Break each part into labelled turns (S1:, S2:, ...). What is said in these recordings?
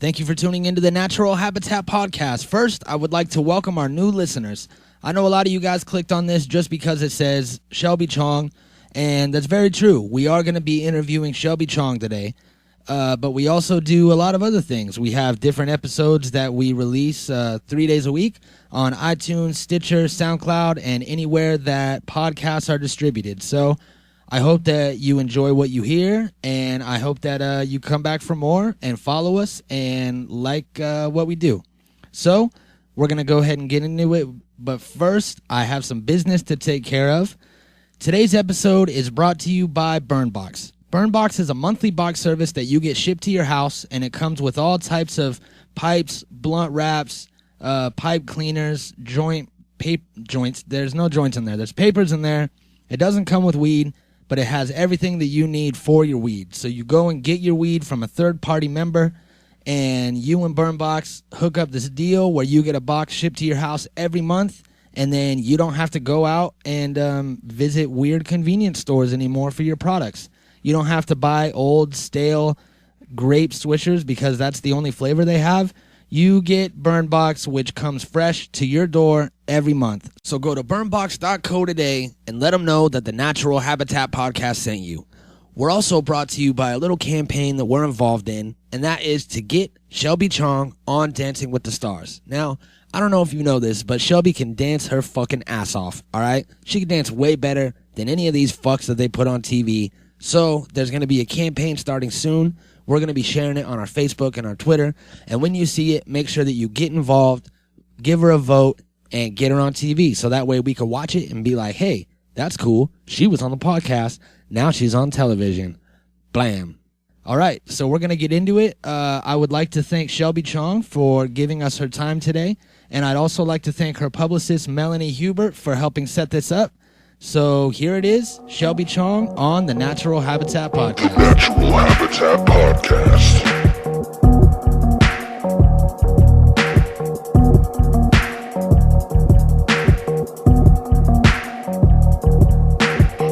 S1: Thank you for tuning into the Natural Habitat Podcast. First, I would like to welcome our new listeners. I know a lot of you guys clicked on this just because it says Shelby Chong, and that's very true. We are going to be interviewing Shelby Chong today, but we also do a lot of other things. We have different episodes that we release 3 days a week on iTunes, Stitcher, SoundCloud, and anywhere that podcasts are distributed. So I hope that you enjoy what you hear, and I hope that you come back for more and follow us and like what we do. So we're going to go ahead and get into it, but first I have some business to take care of. Today's episode is brought to you by BurnBox. BurnBox is a monthly box service that you get shipped to your house, and it comes with all types of pipes, blunt wraps, pipe cleaners, joints. There's no joints in there. There's papers in there. It doesn't come with weed, but it has everything that you need for your weed. So you go and get your weed from a third-party member, and you and BurnBox hook up this deal where you get a box shipped to your house every month, and then you don't have to go out and visit weird convenience stores anymore for your products. You don't have to buy old, stale grape swishers because that's the only flavor they have. You get BurnBox, which comes fresh to your door every month. So go to burnbox.co today and let them know that the Natural Habitat Podcast sent you. We're also brought to you by a little campaign that we're involved in, and that is to get Shelby Chong on Dancing with the Stars. Now, I don't know if you know this, but Shelby can dance her fucking ass off, all right? She can dance way better than any of these fucks that they put on TV. So there's going to be a campaign starting soon. We're going to be sharing it on our Facebook and our Twitter. And when you see it, make sure that you get involved, give her a vote, and get her on TV. So that way we can watch it and be like, hey, that's cool. She was on the podcast. Now she's on television. Blam. All right, so we're going to get into it. I would like to thank Shelby Chong for giving us her time today. And I'd also like to thank her publicist, Melanie Hubert, for helping set this up. So here it is, Shelby Chong on the Natural Habitat Podcast.
S2: The Natural Habitat Podcast.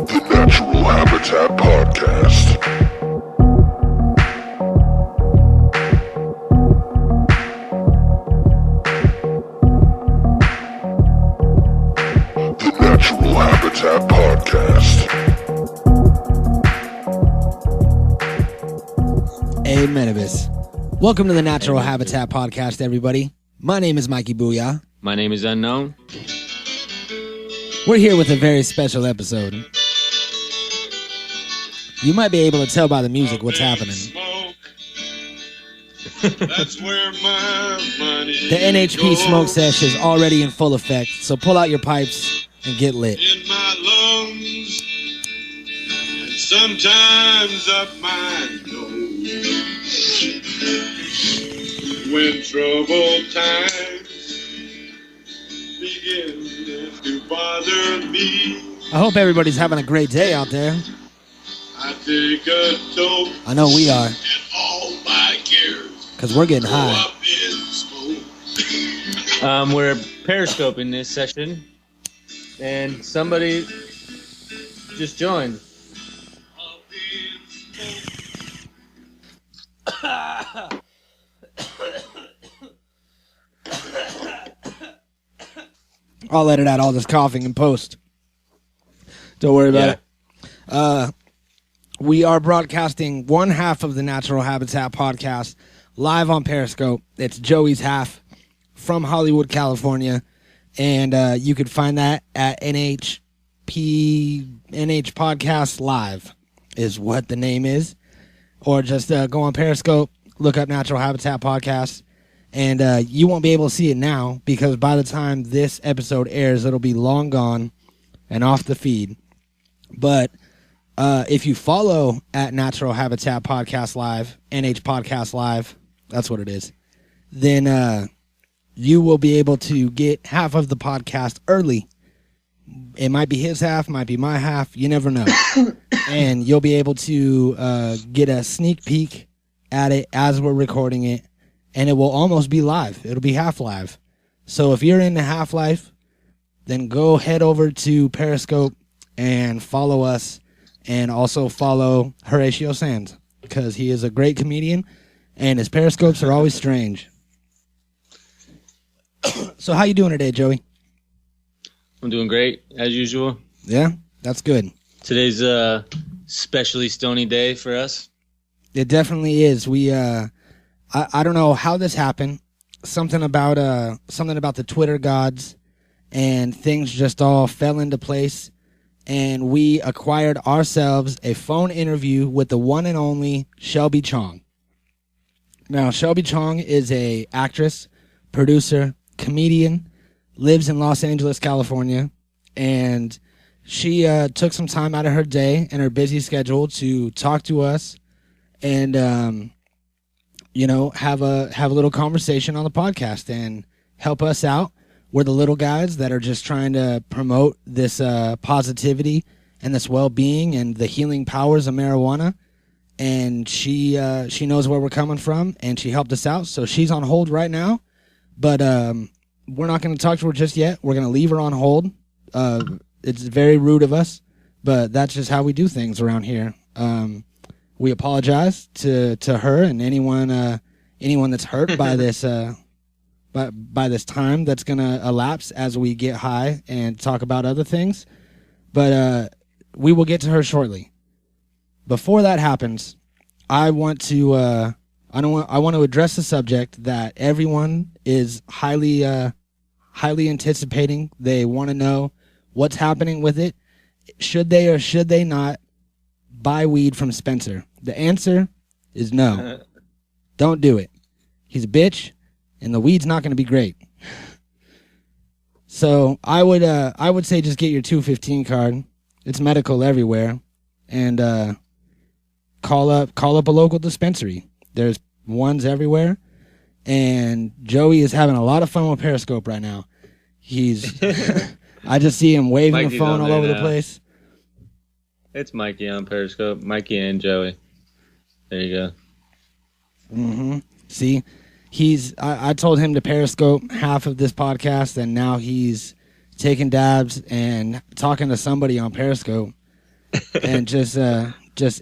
S2: The Natural Habitat Podcast. Habitat Podcast.
S1: Amen. Welcome to the Natural Habitat Podcast, everybody. My name is Mikey Booyah.
S3: My name is Unknown.
S1: We're here with a very special episode. You might be able to tell by the music what's happening.
S4: That's where my money
S1: The NHP
S4: goes.
S1: smoke sesh is already in full effect, so pull out your pipes and get lit.
S4: In my lungs, and sometimes up my nose. When troubled times begin to bother me,
S1: I hope everybody's having a great day out there.
S4: I take a toke
S1: I know we are,
S4: and all my cares
S1: because we're getting
S4: go
S1: high.
S4: up in smoke.
S3: We're periscoping this session, and somebody just joined.
S4: Up in
S1: I'll edit out all this coughing in post. Don't worry about it. We are broadcasting one half of the Natural Habitat Podcast live on Periscope. It's Joey's half from Hollywood, California. And you can find that at NH Podcast Live is what the name is. Or just go on Periscope, look up Natural Habitat Podcast. And you won't be able to see it now because by the time this episode airs, it'll be long gone and off the feed. But if you follow at Natural Habitat Podcast Live, NH Podcast Live, that's what it is, then you will be able to get half of the podcast early. It might be his half, might be my half, you never know. And you'll be able to get a sneak peek at it as we're recording it. And it will almost be live. It'll be half live. So if you're into Half-Life, then go head over to Periscope and follow us. And also follow Horatio Sands because he is a great comedian and his periscopes are always strange. So how you doing today, Joey?
S3: I'm doing great, as usual.
S1: Yeah, that's good.
S3: Today's a specially stony day for us.
S1: It definitely is. I don't know how this happened. Something about the Twitter gods, and things just all fell into place, and we acquired ourselves a phone interview with the one and only Shelby Chong. Now, Shelby Chong is a actress, producer, comedian, lives in Los Angeles, California, and she took some time out of her day and her busy schedule to talk to us and have a little conversation on the podcast and help us out. We're the little guys that are just trying to promote this positivity and this well-being and the healing powers of marijuana. And she knows where we're coming from, and she helped us out. So she's on hold right now, but we're not going to talk to her just yet. We're going to leave her on hold. It's very rude of us, but that's just how we do things around here. We apologize to her and anyone that's hurt by this by this time that's gonna elapse as we get high and talk about other things. But we will get to her shortly. Before that happens, I want to address the subject that everyone is highly anticipating. They want to know what's happening with it. Should they or should they not buy weed from Spencer? The answer is no. Don't do it. He's a bitch, and the weed's not going to be great. So I would say just get your 215 card. It's medical everywhere, and call up a local dispensary. There's ones everywhere, and Joey is having a lot of fun with Periscope right now. He's I just see him waving
S3: Mikey's
S1: the phone all over
S3: now.
S1: the place.
S3: It's Mikey on Periscope. Mikey and Joey. There you go.
S1: Mm-hmm. See, I told him to Periscope half of this podcast, and now he's taking dabs and talking to somebody on Periscope, and just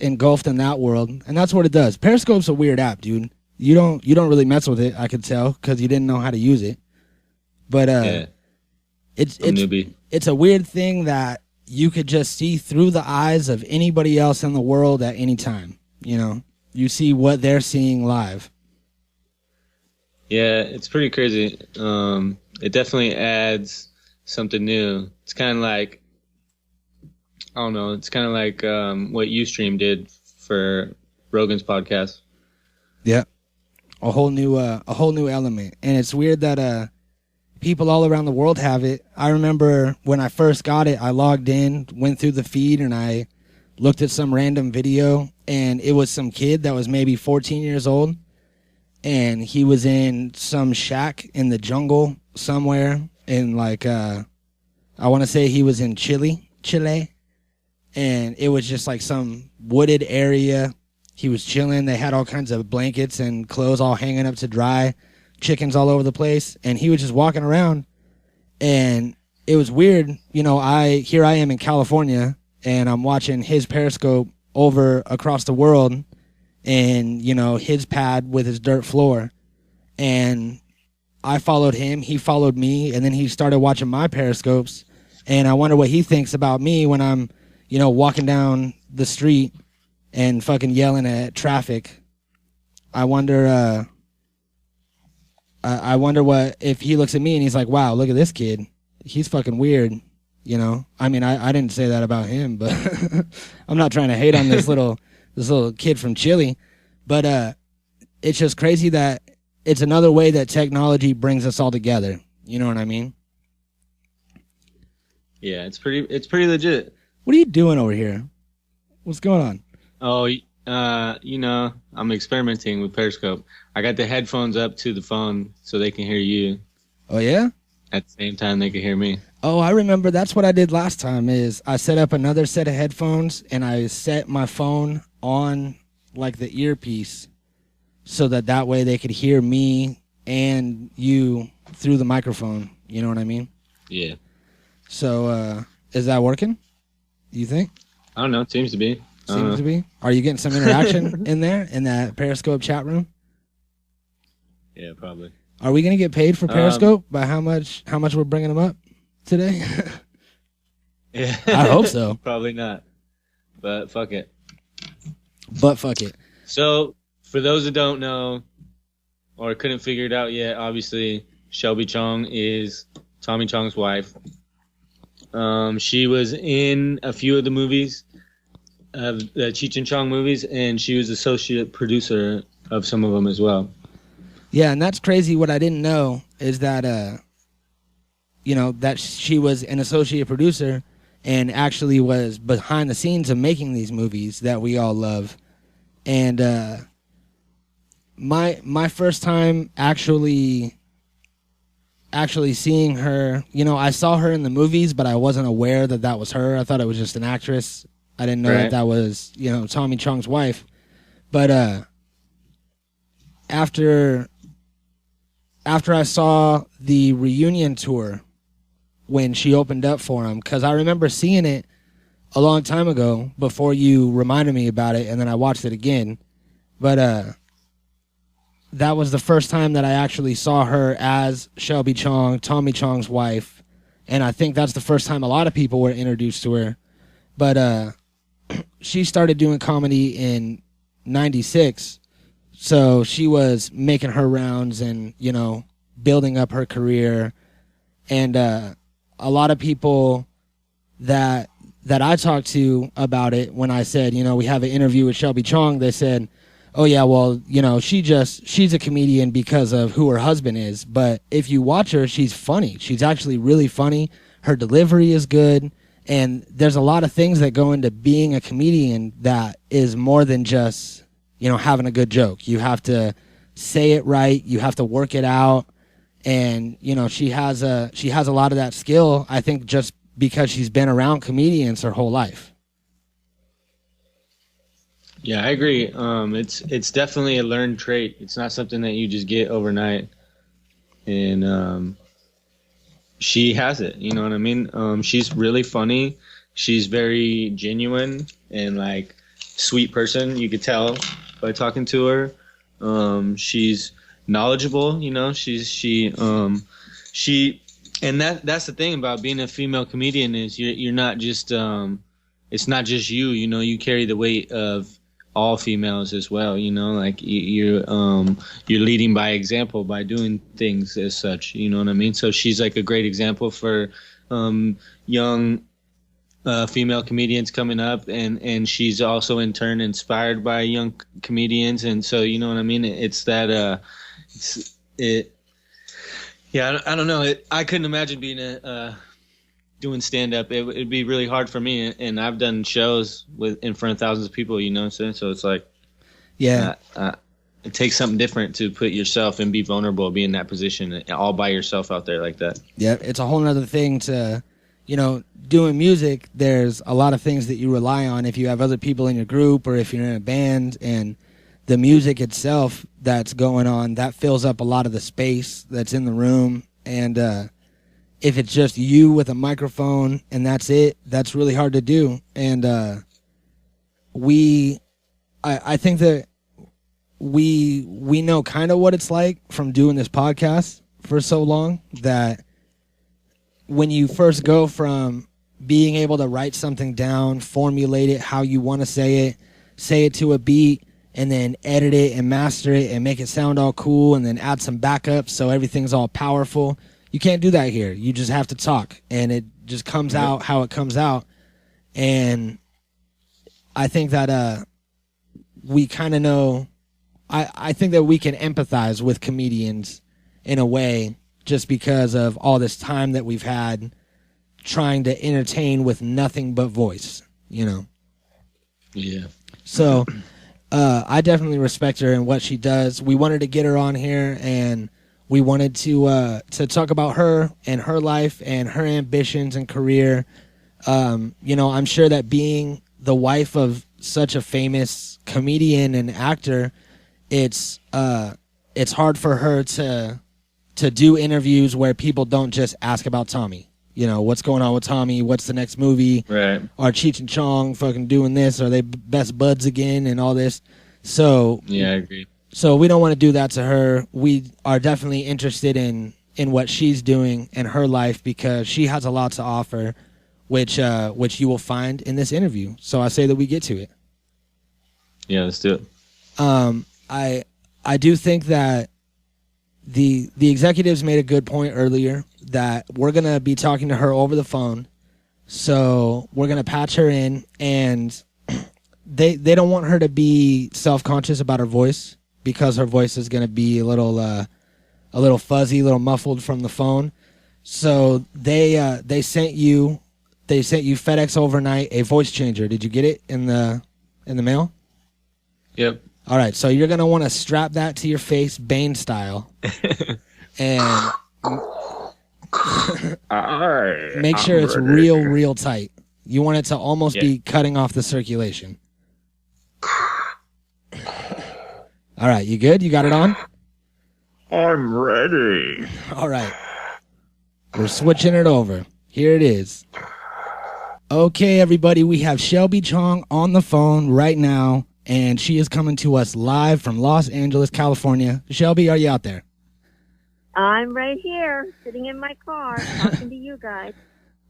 S1: engulfed in that world. And that's what it does. Periscope's a weird app, dude. You don't really mess with it, I could tell, because you didn't know how to use it. But it's
S3: newbie.
S1: It's a weird thing that you could just see through the eyes of anybody else in the world at any time. You know, you see what they're seeing live.
S3: Yeah, it's pretty crazy. It definitely adds something new. It's kind of like, I don't know, it's kind of like what Ustream did for Rogan's podcast.
S1: Yeah, a whole new element, and it's weird that people all around the world have it. I remember when I first got it, I logged in, went through the feed, and I looked at some random video, and it was some kid that was maybe 14 years old, and he was in some shack in the jungle somewhere in like I want to say he was in Chile, and it was just like some wooded area. He was chilling. They had all kinds of blankets and clothes all hanging up to dry, chickens all over the place, and he was just walking around, and it was weird. You know, here I am in California, and I'm watching his Periscope over across the world, and you know, his pad with his dirt floor, and I followed him, he followed me, and then he started watching my Periscopes, and I wonder what he thinks about me when I'm, you know, walking down the street and fucking yelling at traffic. I wonder what if he looks at me and he's like, wow, look at this kid, he's fucking weird. You know, I mean, I didn't say that about him, but I'm not trying to hate on this little kid from Chile, but it's just crazy that it's another way that technology brings us all together. You know what I mean?
S3: Yeah, it's pretty legit.
S1: What are you doing over here? What's going on?
S3: Oh, you know, I'm experimenting with Periscope. I got the headphones up to the phone so they can hear you.
S1: Oh yeah?
S3: At the same time they can hear me.
S1: Oh, I remember. That's what I did last time. Is I set up another set of headphones and I set my phone on like the earpiece so that way they could hear me and you through the microphone. You know what I mean?
S3: Yeah.
S1: So is that working? You think?
S3: I don't know. It seems to be.
S1: Seems to be. Are you getting some interaction in there in that Periscope chat room?
S3: Yeah, probably.
S1: Are we gonna get paid for Periscope by how much we're bringing them up today?
S3: Yeah,
S1: I hope so.
S3: Probably not, but fuck it.
S1: But fuck it.
S3: So, for those that don't know or couldn't figure it out yet, obviously Shelby Chong is Tommy Chong's wife. She was in a few of the movies, the Cheech and Chong movies, and she was associate producer of some of them as well.
S1: Yeah, and that's crazy. What I didn't know is that, that she was an associate producer and actually was behind the scenes of making these movies that we all love. And my first time actually seeing her, I saw her in the movies, but I wasn't aware that was her. I thought it was just an actress. I didn't know that was, Tommy Chong's wife. But after I saw the reunion tour when she opened up for him, because I remember seeing it a long time ago before you reminded me about it, and then I watched it again. But that was the first time that I actually saw her as Shelby Chong, Tommy Chong's wife, and I think that's the first time a lot of people were introduced to her. But she started doing comedy in '96, so she was making her rounds and, building up her career. And a lot of people that I talked to about it, when I said, we have an interview with Shelby Chong, they said, oh yeah, well, she's a comedian because of who her husband is. But if you watch her, she's funny. She's actually really funny. Her delivery is good. And there's a lot of things that go into being a comedian that is more than just, having a good joke. You have to say it right. You have to work it out. And, she has a lot of that skill, I think, just because she's been around comedians her whole life.
S3: Yeah, I agree. It's definitely a learned trait. It's not something that you just get overnight. And she has it, you know what I mean? She's really funny. She's very genuine and sweet person. You could tell by talking to her. She's knowledgeable, and that's the thing about being a female comedian is you're not just it's not just you, you carry the weight of all females as well, you're leading by example by doing things as such, you know what I mean? So she's a great example for young female comedians coming up, and she's also in turn inspired by young comedians, and so you know what I mean? It's that yeah, I don't know. I couldn't imagine being doing stand-up. It'd be really hard for me, and I've done shows in front of thousands of people, so it's
S1: yeah,
S3: it takes something different to put yourself and be vulnerable, be in that position all by yourself out there like that.
S1: Yeah, it's a whole nother thing to, doing music. There's a lot of things that you rely on if you have other people in your group or if you're in a band, and the music itself that's going on, that fills up a lot of the space that's in the room. And if it's just you with a microphone and that's it, that's really hard to do. And I think that we know kind of what it's like from doing this podcast for so long, that when you first go from being able to write something down, formulate it how you want to say it to a beat, and then edit it and master it and make it sound all cool, and then add some backups so everything's all powerful. You can't do that here. You just have to talk, and it just comes out how it comes out. And I think that we kind of know, I think that we can empathize with comedians in a way, just because of all this time that we've had trying to entertain with nothing but voice,
S3: Yeah.
S1: So I definitely respect her and what she does. We wanted to get her on here, and we wanted to talk about her and her life and her ambitions and career. I'm sure that being the wife of such a famous comedian and actor, it's hard for her to do interviews where people don't just ask about Tommy. What's going on with Tommy? What's the next movie?
S3: Right.
S1: Are Cheech and Chong fucking doing this? Are they best buds again and all this? So
S3: yeah, I agree.
S1: So we don't want to do that to her. We are definitely interested in what she's doing in her life because she has a lot to offer, which you will find in this interview. So I say that we get to it.
S3: Yeah, let's do it.
S1: I do think that the executives made a good point earlier that we're gonna be talking to her over the phone. So we're gonna patch her in, and they don't want her to be self-conscious about her voice because her voice is gonna be a little fuzzy, a little muffled from the phone. So they sent you FedEx overnight a voice changer. Did you get it in the mail?
S3: Yep.
S1: All right, so you're gonna want to strap that to your face, Bane style, and make sure it's real tight. You want it to almost be cutting off the circulation. All right, you good? You got it on?
S5: I'm ready.
S1: All right, we're switching it over. Here it is. Okay, everybody, we have Shelby Chong on the phone right now. And she is coming to us live from Los Angeles, California. Shelby, are you out there?
S6: I'm right here, sitting in my car, talking to you guys.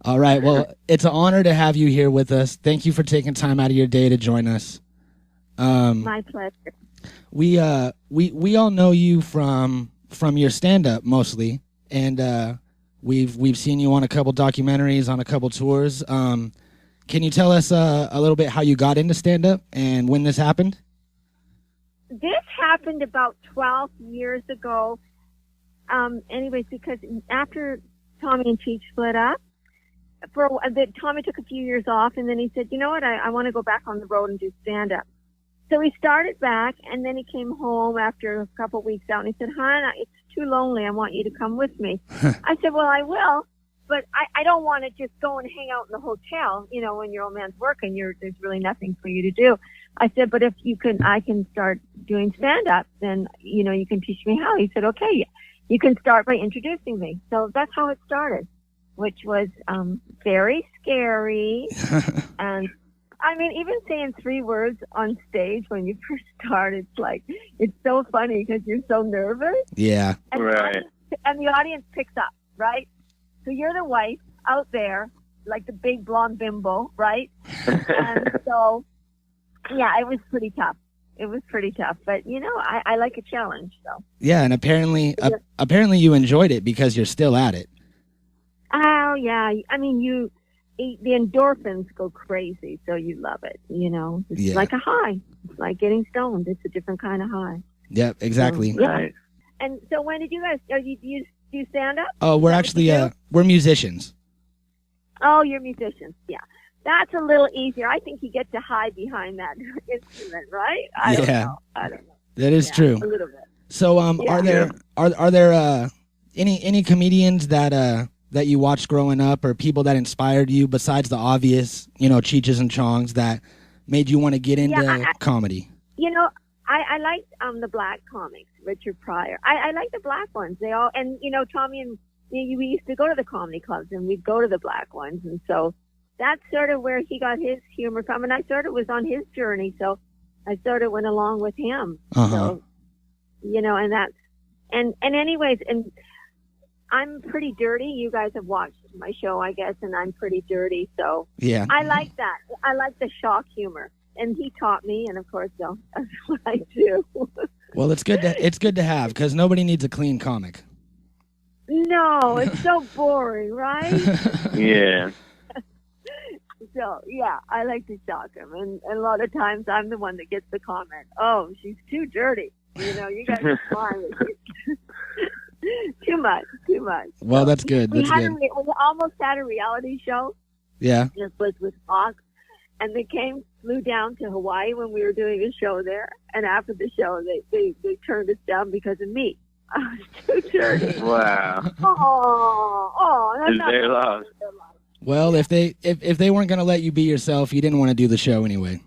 S1: All right. Well, it's an honor to have you here with us. Thank you for taking time out of your day to join us.
S6: My pleasure.
S1: We all know you from your stand-up mostly, and we've seen you on a couple documentaries, on a couple tours. Can you tell us a little bit how you got into stand-up and when this happened?
S6: This happened about 12 years ago. Anyways, because after Tommy and Cheech split up, Tommy took a few years off, and then he said, you know what, I want to go back on the road and do stand-up. So he started back, and then he came home after a couple weeks out, and he said, hon, it's too lonely. I want you to come with me. I said, well, I will. But I don't want to just go and hang out in the hotel, you know, when your old man's working, there's really nothing for you to do. I said, but if I can start doing stand-up, then, you know, you can teach me how. He said, okay, you can start by introducing me. So that's how it started, which was very scary. And, I mean, even saying 3 words on stage when you first start, it's so funny because you're so nervous.
S1: Yeah.
S6: And
S5: Right.
S6: And the audience picks up, right? So you're the wife out there, like the big blonde bimbo, right? And so, yeah, it was pretty tough. But, you know, I like a challenge, so.
S1: Yeah, and apparently you enjoyed it because you're still at it.
S6: Oh, yeah. I mean, the endorphins go crazy, so you love it, you know. It's like a high. It's like getting stoned. It's a different kind of high.
S1: Yep, exactly.
S6: So, yeah.
S5: Right.
S6: And so when did you guys, you do stand up?
S1: Oh, we're actually we're musicians.
S6: Oh, you're musicians. Yeah. That's a little easier. I think you get to hide behind that instrument, right? I don't know.
S1: That is true.
S6: A little bit.
S1: So are there any comedians that you watched growing up or people that inspired you besides the obvious, you know, Cheeches and Chongs that made you want to get into comedy?
S6: You know, I liked the black comics, Richard Pryor. I like the black ones. They all, and you know, Tommy and we used to go to the comedy clubs and we'd go to the black ones, and so that's sort of where he got his humor from. And I sort of was on his journey, so I sort of went along with him. So, you know, and that's and anyways, and I'm pretty dirty. You guys have watched my show, I guess, and I'm pretty dirty, so
S1: yeah,
S6: I like that. I like the shock humor. And he taught me, and of course, that's what I do.
S1: Well, it's good to have because nobody needs a clean comic.
S6: No, it's so boring, right?
S5: Yeah.
S6: So yeah, I like to shock him, and a lot of times I'm the one that gets the comment. Oh, she's too dirty. You know, you guys are fine. Too much.
S1: Well, that's good.
S6: We almost had a reality show.
S1: Yeah.
S6: It was with Fox. And they flew down to Hawaii when we were doing a show there. And after the show, they turned us down because of me. I was too dirty.
S5: Wow.
S6: That's
S5: Is their love.
S1: Well, if they weren't going to let you be yourself, you didn't want to do the show anyway.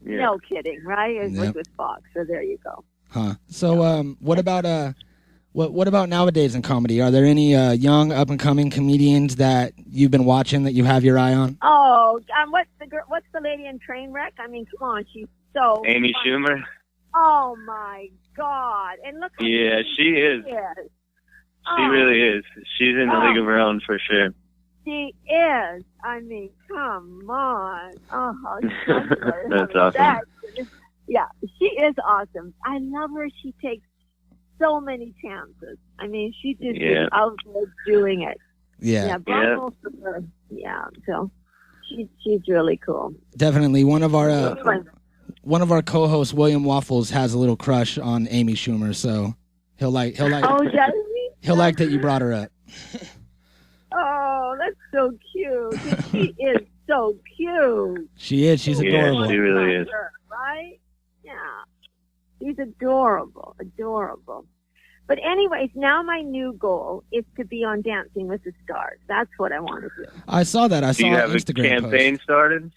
S5: Yeah.
S6: No kidding, right? It was with Fox, so there you go.
S1: Huh. So, what about nowadays in comedy? Are there any young up and coming comedians that you've been watching that you have your eye on?
S6: Oh, what's the lady in Trainwreck? I mean, come on, she's so
S5: Amy
S6: funny.
S5: Schumer.
S6: Oh my God! And look. How
S5: Yeah, she is.
S6: she is.
S5: She really is. She's in a league of her own for sure.
S6: She is. I mean, come on. Oh,
S5: That's awesome.
S6: Yeah, she is awesome. I love her. She takes so many chances. I mean, she just is out there doing it.
S1: Yeah.
S6: Bravo for her. Yeah, so she's really cool.
S1: Definitely. One of our co-hosts, William Waffles, has a little crush on Amy Schumer, so he'll like.
S6: Oh, does he?
S1: He'll like that you brought her up.
S6: Oh, that's so cute. She is so cute.
S1: She is. She's adorable.
S5: Yeah, she really is.
S6: Right? Yeah. She's adorable. But anyways, now my new goal is to be on Dancing with the Stars. That's what I want to do.
S1: I saw that. I saw
S5: Do you have
S1: Instagram
S5: a campaign started?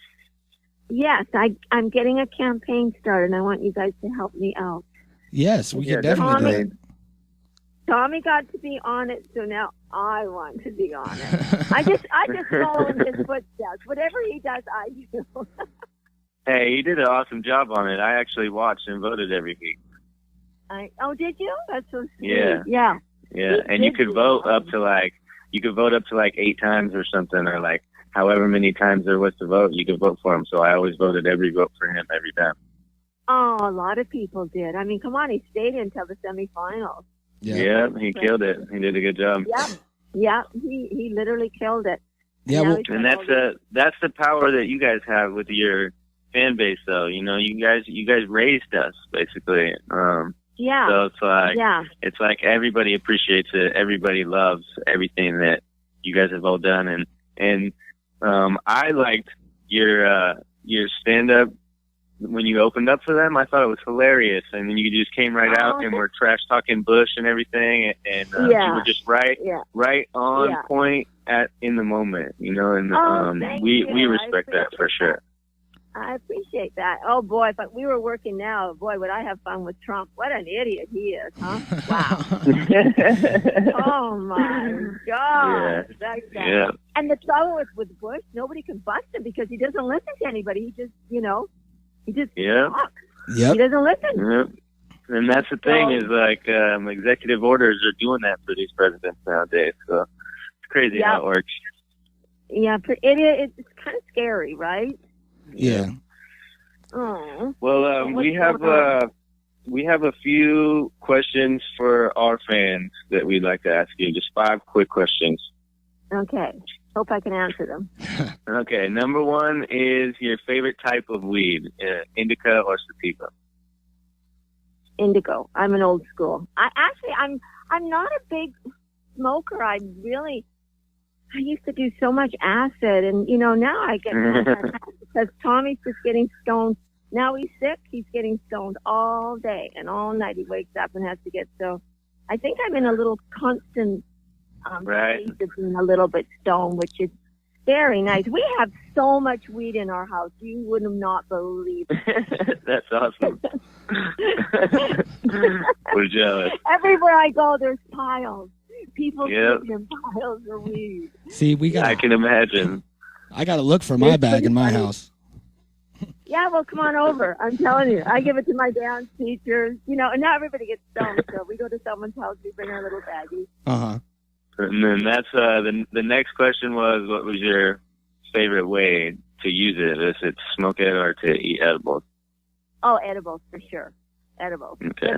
S6: Yes, I'm getting a campaign started, and I want you guys to help me out.
S1: Yes, we can definitely.
S6: Tommy got to be on it, so now I want to be on it. I just follow in his footsteps. Whatever he does, I do.
S5: Hey, he did an awesome job on it. I actually watched and voted every week.
S6: Did you? That's so sweet.
S5: Yeah. And you could vote up to like 8 times or something, or like however many times there was to vote, you could vote for him. So I always voted every vote for him every time.
S6: Oh, a lot of people did. I mean, come on, he stayed until the semifinals.
S5: Yeah, he killed it. He did a good job.
S6: Yeah, he literally killed it.
S1: Yeah,
S5: and that's the power that you guys have with your fan base, though. You know, you guys raised us basically. So it's like everybody appreciates it. Everybody loves everything that you guys have all done, and I liked your stand up. When you opened up for them, I thought it was hilarious. And then you just came right out and were trash talking Bush and everything. And you were just right on point in the moment, you know, and we respect that for sure.
S6: I appreciate that. Oh boy, if we were working now, boy, would I have fun with Trump. What an idiot he is, huh? Wow. Oh my God.
S5: Yeah.
S6: And the trouble with Bush, nobody can bust him because he doesn't listen to anybody. He just, he just talks.
S1: Yep.
S6: He doesn't listen.
S5: Yep. And that's the thing is like executive orders are doing that for these presidents nowadays. So it's crazy how it works.
S6: Yeah, it's kind of scary, right?
S1: Yeah.
S6: Oh.
S5: Well, we have a few questions for our fans that we'd like to ask you. Just 5 quick questions.
S6: Okay. Hope I can answer them.
S5: Okay. Number 1 is your favorite type of weed, indica or sativa?
S6: Indigo. I'm an old school. I'm not a big smoker. I used to do so much acid, and now I get because Tommy's just getting stoned. Now he's sick. He's getting stoned all day and all night. He wakes up and has to get so. I think I'm in a little constant phase of being a little bit stoned, which is very nice. We have so much weed in our house. You would not believe it.
S5: That's awesome. We're jealous.
S6: Everywhere I go, there's piles. People keep piles of weed.
S1: See,
S5: I can imagine.
S1: I got to look for my bag in my house.
S6: Yeah, well, come on over. I'm telling you. I give it to my dance teachers. And now everybody gets stoned. So we go to someone's house, we bring our little baggies.
S1: Uh-huh.
S5: And then that's the next question was, what was your favorite way to use it? Is it smoke it or to eat edibles?
S6: Oh, edibles for sure. Edibles.
S5: Okay.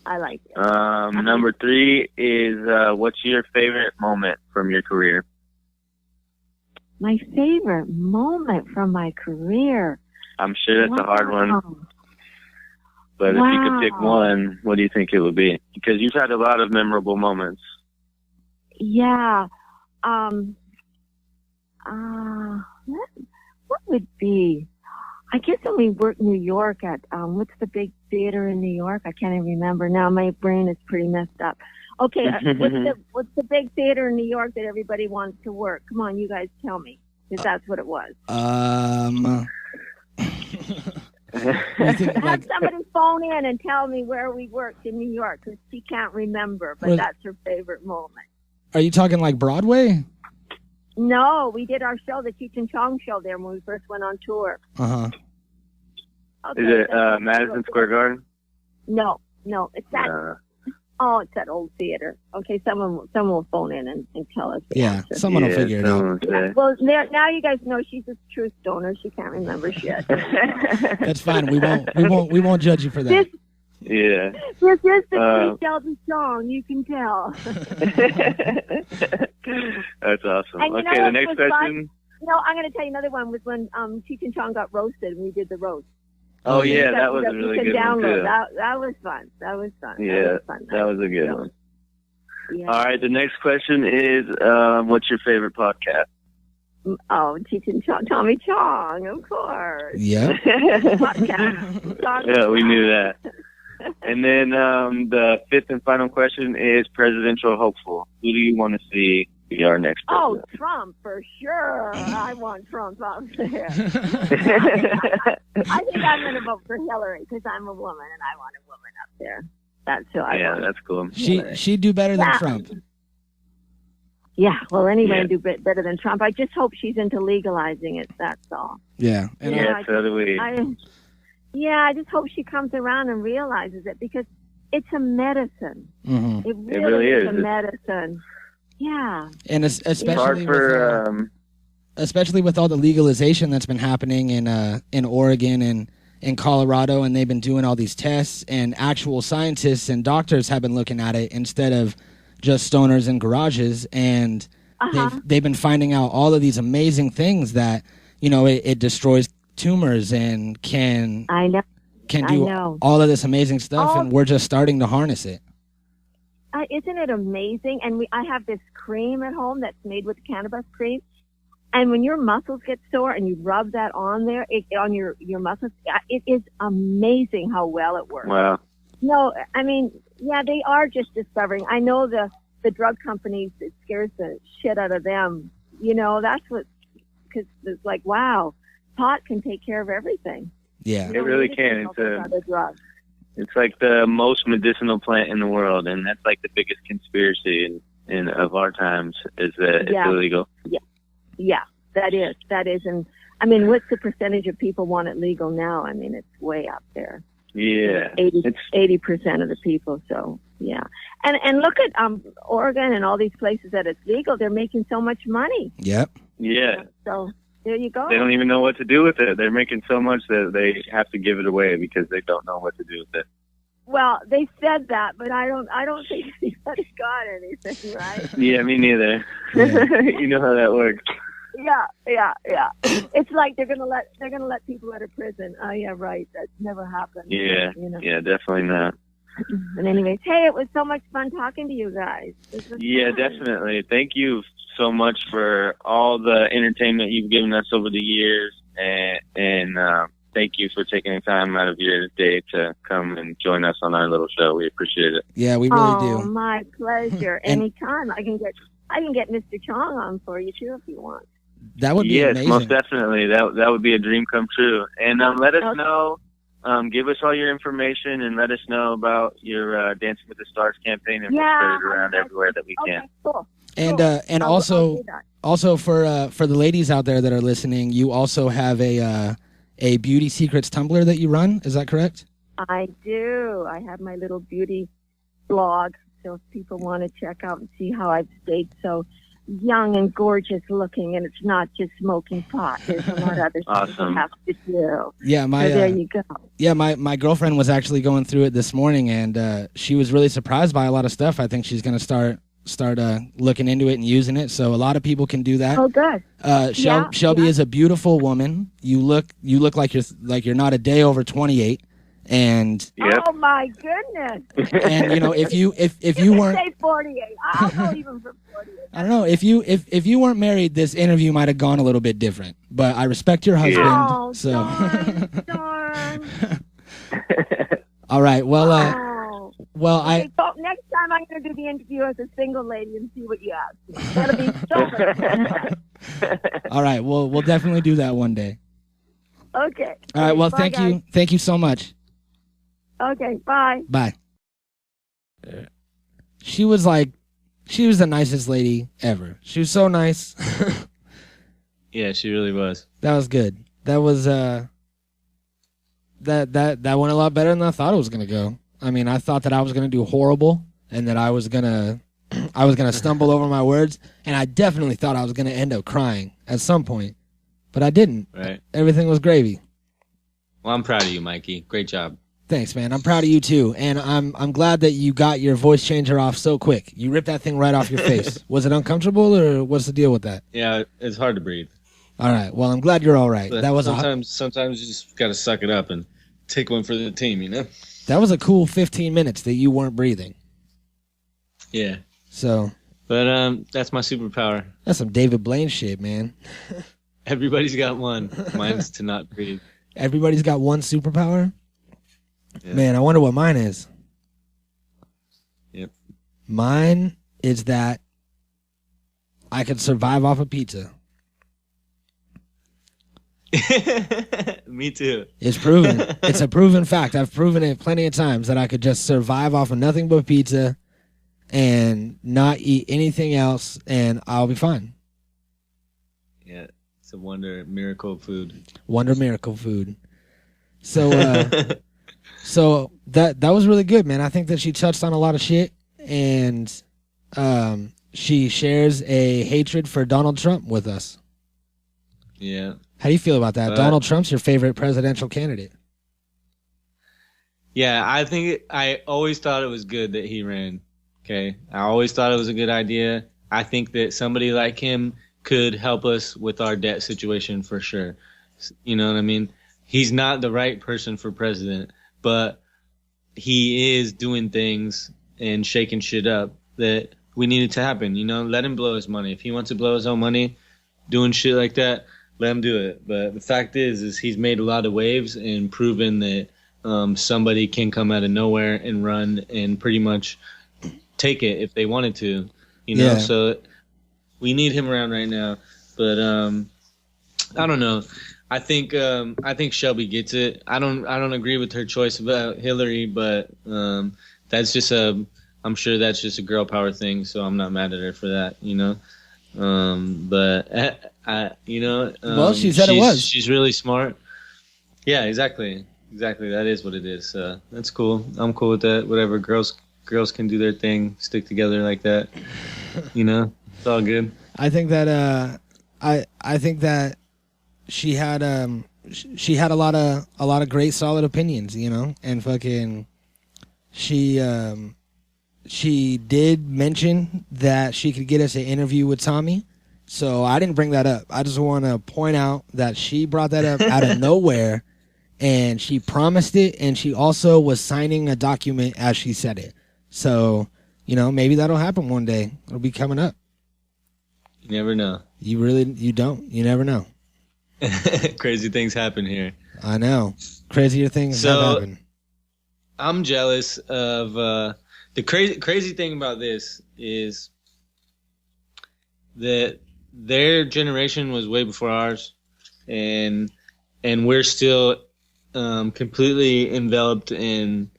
S6: I like it.
S5: Number 3 is what's your favorite moment from your career?
S6: My favorite moment from my career.
S5: I'm sure that's a hard one. But if you could pick one, what do you think it would be? Because you've had a lot of memorable moments.
S6: Yeah. What would be? I guess when we worked in New York at, what's the theater in New York? I can't even remember now. My brain is pretty messed up. Okay, what's the big theater in New York that everybody wants to work? Come on, you guys tell me, because that's what it was. Have somebody phone in and tell me where we worked in New York, because she can't remember, but that's her favorite moment.
S1: Are you talking like Broadway?
S6: No, we did our show, the Cheech and Chong show there when we first went on tour.
S1: Uh-huh.
S6: Okay,
S5: is it Madison Square Garden?
S6: No, it's that. Oh, it's that old theater. Okay, someone will phone in and tell us.
S1: Someone will figure it out.
S6: Yeah, well, now you guys know she's a true stoner. She can't remember shit.
S1: That's fine. We won't judge you for that.
S6: This is the true Shelby Chong. You can tell.
S5: That's awesome.
S6: And
S5: okay, the next question.
S6: I'm going to tell you another one was when Cheech and Chong got roasted and we did the roast.
S5: Oh yeah, that was a really good one too.
S6: That was fun.
S5: Yeah, that was a good one. Yeah. All right, the next question is, what's your favorite podcast?
S6: Oh, Cheech and Tommy Chong, of course.
S1: Yeah.
S6: Podcast.
S5: Yeah, we knew that. And then the fifth and final question is presidential hopeful. Who do you want to see be our next president?
S6: Oh, Trump, for sure. I want Trump out there. I think I'm going to vote for Hillary because I'm a woman and I want a woman up there. That's who I want.
S5: Yeah, that's cool.
S1: She'd do better than Trump.
S6: Yeah, well, anyone do better than Trump. I just hope she's into legalizing it, that's all.
S1: Yeah.
S5: So do we.
S6: I just hope she comes around and realizes it because it's a medicine.
S1: Mm-hmm.
S6: It really is a medicine. Yeah.
S1: And especially with all the legalization that's been happening in Oregon and in Colorado, and they've been doing all these tests, and actual scientists and doctors have been looking at it instead of just stoners in garages, and they've been finding out all of these amazing things that, it destroys tumors and can do all of this amazing stuff, and we're just starting to harness it.
S6: Isn't it amazing? And I have this cream at home that's made with cannabis cream. And when your muscles get sore and you rub that on there, on your muscles, it is amazing how well it works.
S5: Wow.
S6: No, I mean, they are just discovering. I know the drug companies, it scares the shit out of them. That's what, because it's like, wow, pot can take care of everything.
S1: Yeah.
S5: It really can. It's like the most medicinal plant in the world, and that's like the biggest conspiracy in of our times is that it's illegal.
S6: Yeah, that is. And I mean, what's the percentage of people want it legal now? I mean, it's way up there.
S5: Yeah.
S6: 80% of the people. So yeah. And look at Oregon and all these places that it's legal. They're making so much money.
S1: Yep.
S5: Yeah.
S6: So there you go.
S5: They don't even know what to do with it. They're making so much that they have to give it away because they don't know what to do with it.
S6: Well, they said that, but I don't think anybody's got anything, right?
S5: Yeah, me neither. Yeah. You know how that works.
S6: Yeah. It's like they're gonna let people out of prison. Oh yeah, right. That never happened.
S5: Yeah. Yeah, definitely not.
S6: But anyways, hey, it was so much fun talking to you guys.
S5: Yeah, definitely. Thank you so much for all the entertainment you've given us over the years, and thank you for taking the time out of your day to come and join us on our little show. We appreciate it.
S1: Yeah, we really do.
S6: Oh, my pleasure. Anytime. I can get Mr. Chong on for you too if you want.
S1: That would be amazing.
S5: Yes, most definitely. That would be a dream come true. And let us know. Give us all your information and let us know about your Dancing with the Stars campaign, and we'll spread it around everywhere that we can.
S6: Cool.
S1: And also for the ladies out there that are listening, you also have a beauty secrets Tumblr that you run. Is that correct?
S6: I do. I have my little beauty blog, so if people want to check out and see how I've stayed so young and gorgeous looking, and it's not just smoking pot. There's a lot of other stuff you have to do.
S1: Yeah,
S6: so there you go.
S1: Yeah, my girlfriend was actually going through it this morning, and she was really surprised by a lot of stuff. I think she's going to start looking into it and using it. So a lot of people can do that.
S6: Oh, good.
S1: Shelby is a beautiful woman. You look like you're not a day over 28. And
S6: oh my goodness!
S1: And if you weren't
S6: say 48, I'll go even for 48.
S1: I don't know if you weren't married, this interview might have gone a little bit different. But I respect your husband.
S6: Oh,
S1: so
S6: darn.
S1: All right. Well,
S6: okay, so next time I'm going to do the interview as a single lady and see what you ask. That'll be so good.
S1: All right. Well, we'll definitely do that one day.
S6: Okay.
S1: All right. Well,
S6: bye,
S1: thank
S6: guys.
S1: you. Thank you so much.
S6: Okay, bye.
S1: Bye. She was the nicest lady ever. She was so nice.
S3: Yeah, she really was.
S1: That was good. That was that went a lot better than I thought it was gonna go. I mean, I thought that I was going to do horrible and that I was going to stumble over my words, and I definitely thought I was going to end up crying at some point, but I didn't.
S3: Right.
S1: Everything was gravy.
S3: Well, I'm proud of you, Mikey. Great job.
S1: Thanks, man. I'm proud of you too, and I'm glad that you got your voice changer off so quick. You ripped that thing right off your face. Was it uncomfortable, or what's the deal with that?
S3: Yeah, it's hard to breathe.
S1: All right. Well, I'm glad you're all right.
S3: But
S1: That was
S3: sometimes you just got to suck it up and take one for the team, you know?
S1: that was a cool 15 minutes that you weren't breathing.
S3: Yeah.
S1: So
S3: But that's my superpower.
S1: that's some David Blaine shit, man.
S3: Everybody's got one. Mine's to not breathe.
S1: Everybody's got one superpower.
S3: Yeah.
S1: Man, I wonder what mine is.
S3: Yep.
S1: Mine is that I could survive off of pizza.
S3: Me too.
S1: It's proven. It's a proven fact. I've proven it plenty of times that I could just survive off of nothing but pizza and not eat anything else, and I'll be fine.
S3: Yeah. It's a wonder miracle food.
S1: Wonder miracle food. So, so that was really good, man. I think that she touched on a lot of shit, and she shares a hatred for Donald Trump with us.
S3: Yeah.
S1: How do you feel about that? Donald Trump's your favorite presidential candidate.
S3: Yeah, I always thought it was good that he ran. Okay. I always thought it was a good idea. I think that somebody like him could help us with our debt situation for sure. You know what I mean? He's not the right person for president, but he is doing things and shaking shit up that we needed to happen. You know, let him blow his money. If he wants to blow his own money doing shit like that, let him do it. But the fact is he's made a lot of waves and proven that somebody can come out of nowhere and run and pretty much take it if they wanted to. You know, so we need him around right now. But I don't know. I think Shelby gets it. I don't agree with her choice about Hillary, but that's just I'm sure that's just a girl power thing, so I'm not mad at her for that, you know. But
S1: well, she said it was.
S3: She's really smart. Yeah, exactly. That is what it is. That's cool. I'm cool with that. Whatever, girls can do their thing, stick together like that. You know, it's all good.
S1: I think that I think that she had a lot of great solid opinions, you know, and fucking she did mention that she could get us an interview with Tommy. So I didn't bring that up. I just want to point out that she brought that up out of nowhere, and she promised it, and she also was signing a document as she said it. So, you know, maybe that'll happen one day. It'll be coming up.
S3: You never know.
S1: You don't. You never know.
S3: Crazy things happen here.
S1: I know. Crazier things have happened.
S3: I'm jealous of the crazy thing about this is that their generation was way before ours, and we're still completely enveloped in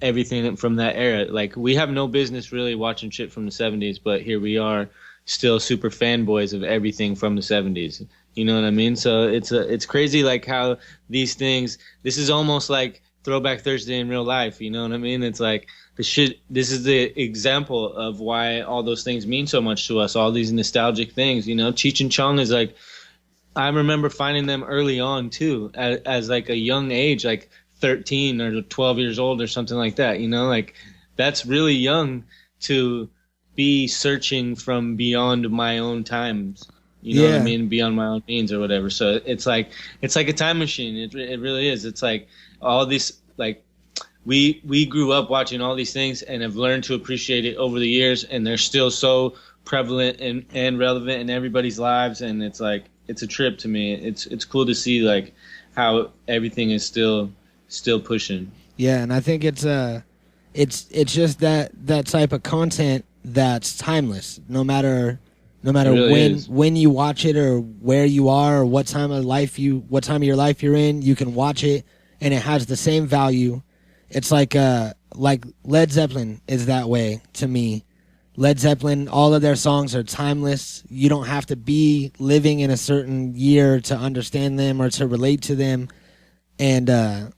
S3: everything from that era. Like, we have no business really watching shit from the 70s, but here we are still super fanboys of everything from the 70s. You know what I mean? So it's crazy, like, how these things, this is almost like Throwback Thursday in real life. You know what I mean? It's like this is the example of why all those things mean so much to us, all these nostalgic things. You know, Cheech and Chong is like, I remember finding them early on too, as like a young age, like 13 or 12 years old or something like that. You know, like, that's really young to be searching from beyond my own times. You know what I mean? Beyond my own means or whatever. So it's like a time machine. It really is. It's like all this, like, we grew up watching all these things and have learned to appreciate it over the years, and they're still so prevalent and relevant in everybody's lives. And it's like, it's a trip to me. It's cool to see, like, how everything is still pushing. Yeah, and I think it's just that type of content that's timeless, no matter really when you watch it or where you are or what time of your life you're in. You can watch it and it has the same value. It's like Led Zeppelin is that way to me. Led Zeppelin, all of their songs are timeless. You don't have to be living in a certain year to understand them or to relate to them. And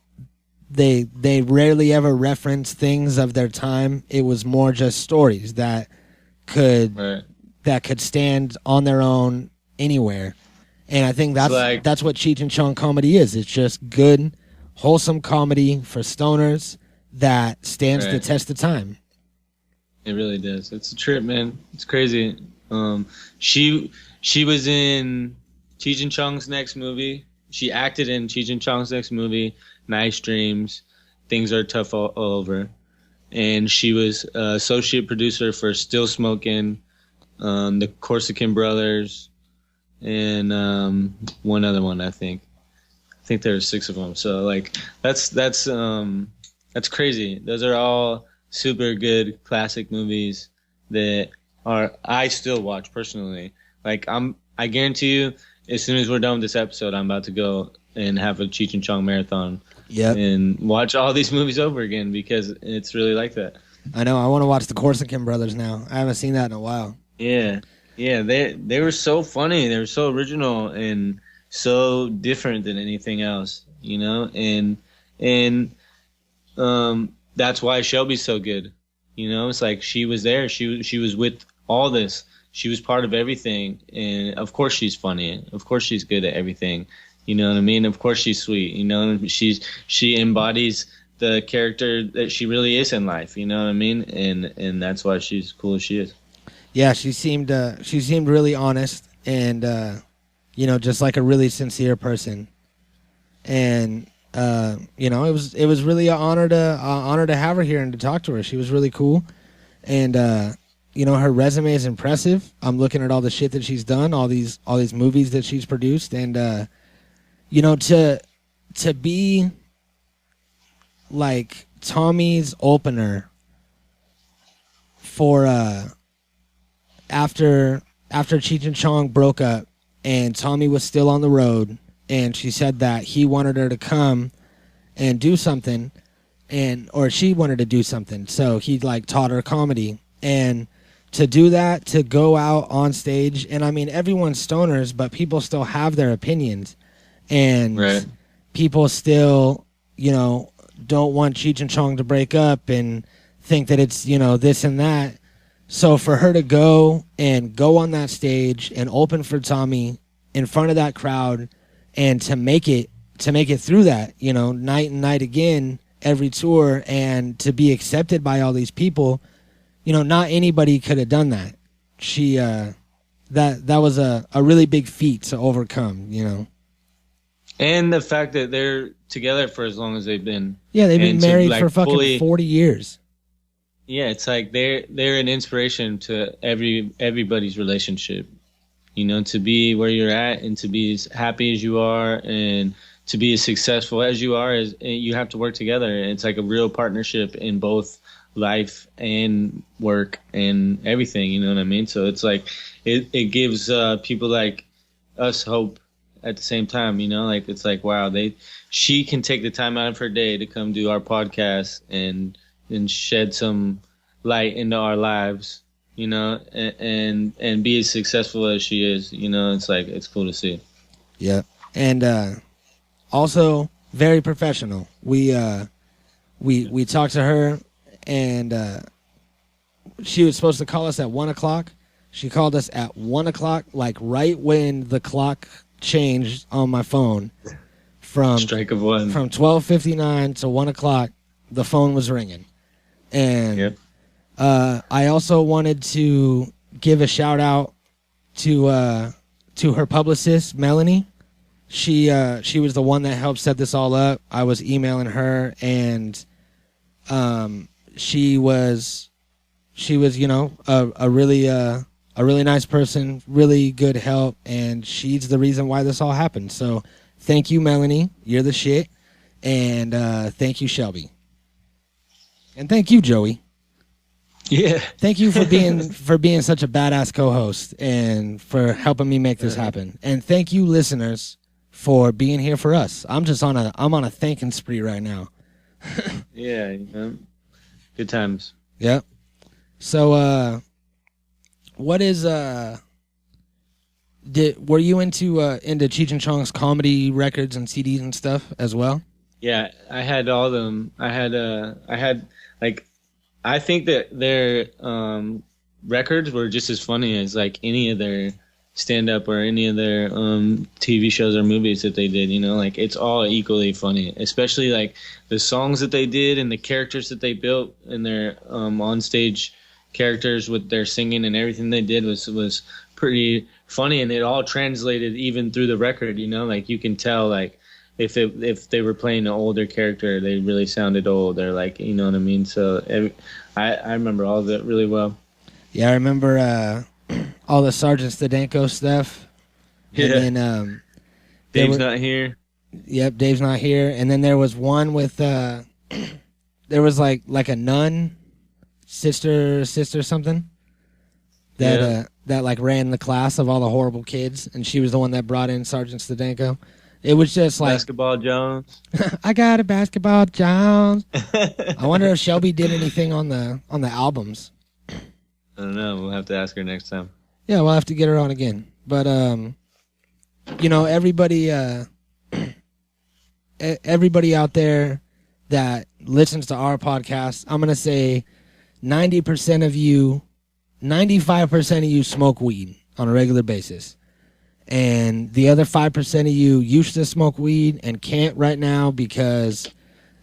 S1: they rarely ever reference things of their time. It was more just stories that could stand on their own anywhere. And I think that's what Cheech and Chong comedy is. It's just good, wholesome comedy for stoners that stands the test of time.
S3: It really does. It's a trip, man. It's crazy. She was in Cheech and Chong's next movie. She acted in Cheech and Chong's next movie, Nice Dreams, Things Are Tough All Over. And she was associate producer for Still Smoking, the Corsican Brothers, and one other one, I think. I think there were 6 of them. So like that's crazy. Those are all super good classic movies that I still watch personally. Like I guarantee you, as soon as we're done with this episode, I'm about to go and have a Cheech and Chong marathon.
S1: Yep.
S3: And watch all these movies over again because it's really like that.
S1: I know. I want to watch the Corsican Brothers now. I haven't seen that in a while.
S3: Yeah. They were so funny. They were so original and so different than anything else, you know. And that's why Shelby's so good. You know, it's like she was there. She was with all this. She was part of everything, and of course she's funny. Of course she's good at everything. You know what I mean? Of course she's sweet. You know, she embodies the character that she really is in life. You know what I mean? And that's why she's cool as she is.
S1: Yeah, she seemed really honest and you know, just like a really sincere person. And you know, it was really an honor to have her here and to talk to her. She was really cool, and you know, her resume is impressive. I'm looking at all the shit that she's done, all these movies that she's produced, and you know, to be like Tommy's opener for after Cheech and Chong broke up and Tommy was still on the road, and she said that he wanted her to come and do something, or she wanted to do something, so he like taught her comedy. And to do that, to go out on stage, and I mean, everyone's stoners, but people still have their opinions, and people still, you know, don't want Cheech and Chong to break up and think that it's, you know, this and that. So for her to go on that stage and open for Tommy in front of that crowd, and to make it through that, you know, night and night again, every tour, and to be accepted by all these people, you know, not anybody could have done that. She that was a really big feat to overcome, you know.
S3: And the fact that they're together for as long as they've been.
S1: Yeah, they've been married for fucking 40 years.
S3: Yeah, it's like they're an inspiration to everybody's relationship. You know, to be where you're at and to be as happy as you are and to be as successful as you are, you have to work together. It's like a real partnership in both life and work and everything, you know what I mean? So it's like it gives people like us hope at the same time, you know, like it's like, wow, she can take the time out of her day to come do our podcast and shed some light into our lives, you know, and be as successful as she is, you know. It's like, it's cool to see.
S1: Yeah. And also very professional. We talked to her, and she was supposed to call us at 1:00. She called us at 1:00, like right when the clock changed on my phone from
S3: strike of one,
S1: from 12:59 to 1:00. The phone was ringing, and I also wanted to give a shout out to her publicist, Melanie. She was the one that helped set this all up. I was emailing her, and she was, you know, a really nice person, really good help, and she's the reason why this all happened. So thank you, Melanie. You're the shit. And thank you, Shelby. And thank you, Joey.
S3: Yeah.
S1: Thank you for being such a badass co-host and for helping me make this happen. And thank you, listeners, for being here for us. I'm on a thanking spree right now.
S3: Yeah, you know, good times.
S1: Yep. So what is were you into Cheech and Chong's comedy records and CDs and stuff as well?
S3: Yeah, I had all of them. I had like, I think that their records were just as funny as like any of their stand up or any of their TV shows or movies that they did, you know, like it's all equally funny, especially like the songs that they did and the characters that they built and their on stage characters with their singing and everything they did was pretty funny, and it all translated even through the record, you know, like you can tell like if they were playing an older character, they really sounded old, or like, you know what I mean? So I remember all of it really well.
S1: Yeah, I remember all the Sergeant Stadenko stuff.
S3: Yeah.
S1: And then
S3: Dave's not here.
S1: Yep, Dave's not here. And then there was one with there was like a nun, sister something that like ran the class of all the horrible kids, and she was the one that brought in Sergeant Stadenko. It was just like
S3: Basketball Jones.
S1: I got a basketball Jones. I wonder if Shelby did anything on the albums.
S3: I don't know. We'll have to ask her next time.
S1: Yeah, we'll have to get her on again. But you know, everybody out there that listens to our podcast, I'm gonna say 90% of you, 95% of you smoke weed on a regular basis. And the other 5% of you used to smoke weed and can't right now because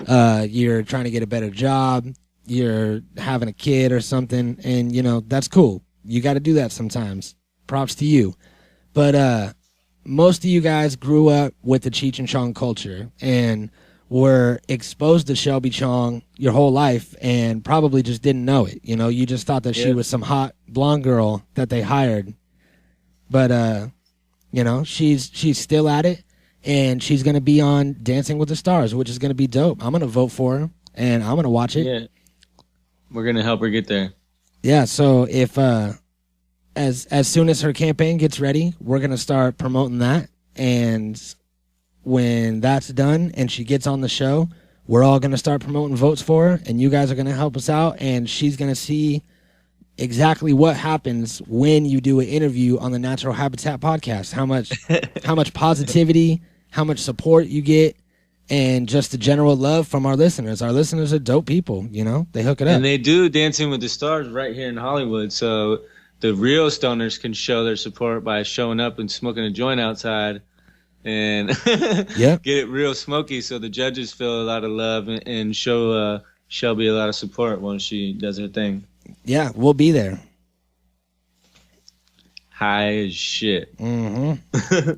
S1: you're trying to get a better job, you're having a kid or something, and, you know, that's cool. You got to do that sometimes. Props to you. But most of you guys grew up with the Cheech and Chong culture and were exposed to Shelby Chong your whole life and probably just didn't know it. You know, you just thought that she was some hot blonde girl that they hired. But, you know, she's still at it, and she's going to be on Dancing with the Stars, which is going to be dope. I'm going to vote for her, and I'm going to watch it.
S3: Yeah. We're going to help her get there.
S1: Yeah, so if as soon as her campaign gets ready, we're going to start promoting that. And when that's done and she gets on the show, we're all going to start promoting votes for her, and you guys are going to help us out, and she's going to see exactly what happens when you do an interview on the Natural Habitat podcast. How much positivity, how much support you get, and just the general love from our listeners. Our listeners are dope people, you know? They hook it up.
S3: And they do Dancing with the Stars right here in Hollywood, so the real stoners can show their support by showing up and smoking a joint outside and get it real smoky, so the judges feel a lot of love and show Shelby a lot of support when she does her thing.
S1: Yeah, we'll be there.
S3: High as shit.
S1: Mm-hmm.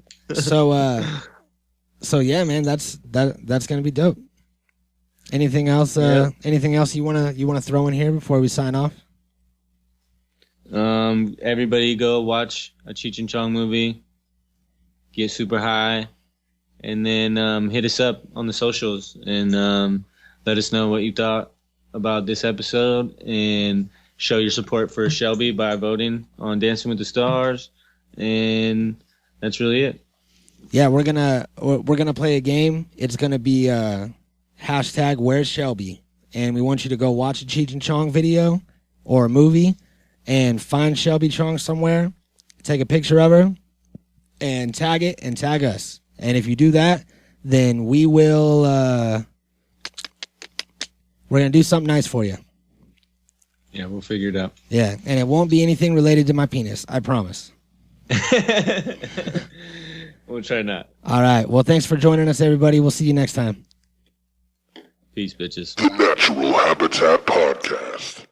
S1: So yeah, man, that's gonna be dope. Anything else? Anything else you wanna throw in here before we sign off?
S3: Everybody go watch a Cheech and Chong movie, get super high, and then hit us up on the socials and let us know what you thought about this episode, and show your support for Shelby by voting on Dancing with the Stars, and that's really it.
S1: Yeah, we're gonna play a game. It's gonna be hashtag Where's Shelby, and we want you to go watch a Cheech and Chong video or a movie and find Shelby Chong somewhere, take a picture of her, and tag it and tag us. And if you do that, then we will we're gonna do something nice for you.
S3: Yeah, we'll figure it out.
S1: Yeah, and it won't be anything related to my penis, I promise.
S3: We'll try not.
S1: All right. Well, thanks for joining us, everybody. We'll see you next time.
S3: Peace, bitches.
S2: The Natural Habitat Podcast.